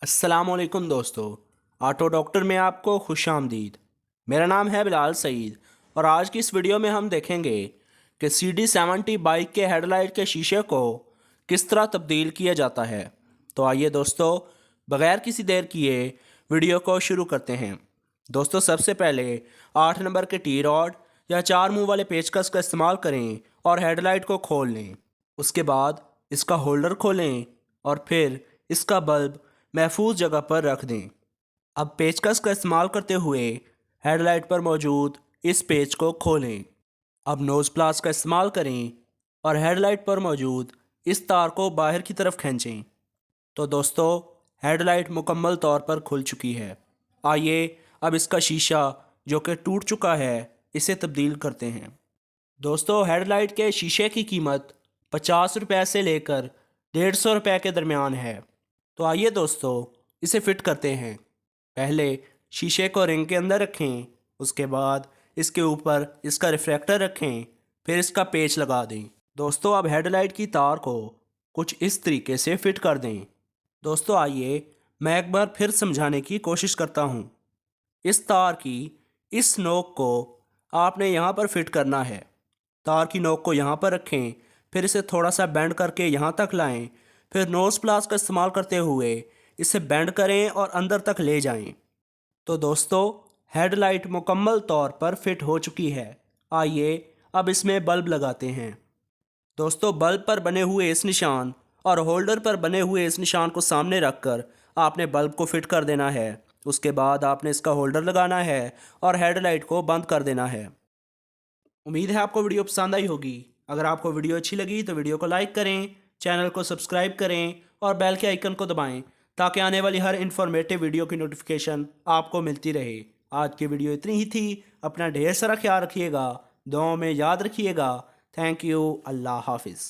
अस्सलाम वालेकुम दोस्तों। ऑटो डॉक्टर में आपको खुश आमदीद। मेरा नाम है बिलाल सईद और आज की इस वीडियो में हम देखेंगे कि CD70 बाइक के हेडलाइट के शीशे को किस तरह तब्दील किया जाता है। तो आइए दोस्तों, बग़ैर किसी देर किए वीडियो को शुरू करते हैं। दोस्तों, सबसे पहले 8 नंबर के टी रॉड या 4 मुंह वाले पेचकस का इस्तेमाल करें और हेडलाइट को खोल लें। उसके बाद इसका होल्डर खोलें और फिर इसका बल्ब महफूज जगह पर रख दें। अब पेचकस का इस्तेमाल करते हुए हेडलाइट पर मौजूद इस पेच को खोलें। अब नोज़ प्लास का इस्तेमाल करें और हेडलाइट पर मौजूद इस तार को बाहर की तरफ खींचें। तो दोस्तों, हेडलाइट मुकम्मल तौर पर खुल चुकी है। आइए अब इसका शीशा जो कि टूट चुका है इसे तब्दील करते हैं। दोस्तों, हेडलाइट के शीशे की कीमत 50 रुपये से लेकर 150 रुपये के दरमियान है। तो आइए दोस्तों, इसे फिट करते हैं। पहले शीशे को रिंग के अंदर रखें, उसके बाद इसके ऊपर इसका रिफ्लेक्टर रखें, फिर इसका पेच लगा दें। दोस्तों, अब हेडलाइट की तार को कुछ इस तरीके से फिट कर दें। दोस्तों, आइए मैं एक बार फिर समझाने की कोशिश करता हूँ। इस तार की इस नोक को आपने यहाँ पर फिट करना है। तार की नोक को यहाँ पर रखें, फिर इसे थोड़ा सा बेंड करके यहाँ तक लाएं, फिर नोज़ प्लास का इस्तेमाल करते हुए इसे बेंड करें और अंदर तक ले जाएं। तो दोस्तों, हेडलाइट मुकम्मल तौर पर फिट हो चुकी है। आइए अब इसमें बल्ब लगाते हैं। दोस्तों, बल्ब पर बने हुए इस निशान और होल्डर पर बने हुए इस निशान को सामने रखकर आपने बल्ब को फिट कर देना है। उसके बाद आपने इसका होल्डर लगाना है और हेडलाइट को बंद कर देना है। उम्मीद है आपको वीडियो पसंद आई होगी। अगर आपको वीडियो अच्छी लगी तो वीडियो को लाइक करें, चैनल को सब्सक्राइब करें और बेल के आइकन को दबाएं ताकि आने वाली हर इन्फॉर्मेटिव वीडियो की नोटिफिकेशन आपको मिलती रहे। आज की वीडियो इतनी ही थी। अपना ढेर सारा ख्याल रखिएगा, दुआओं में याद रखिएगा। Thank you. अल्लाह हाफिज़।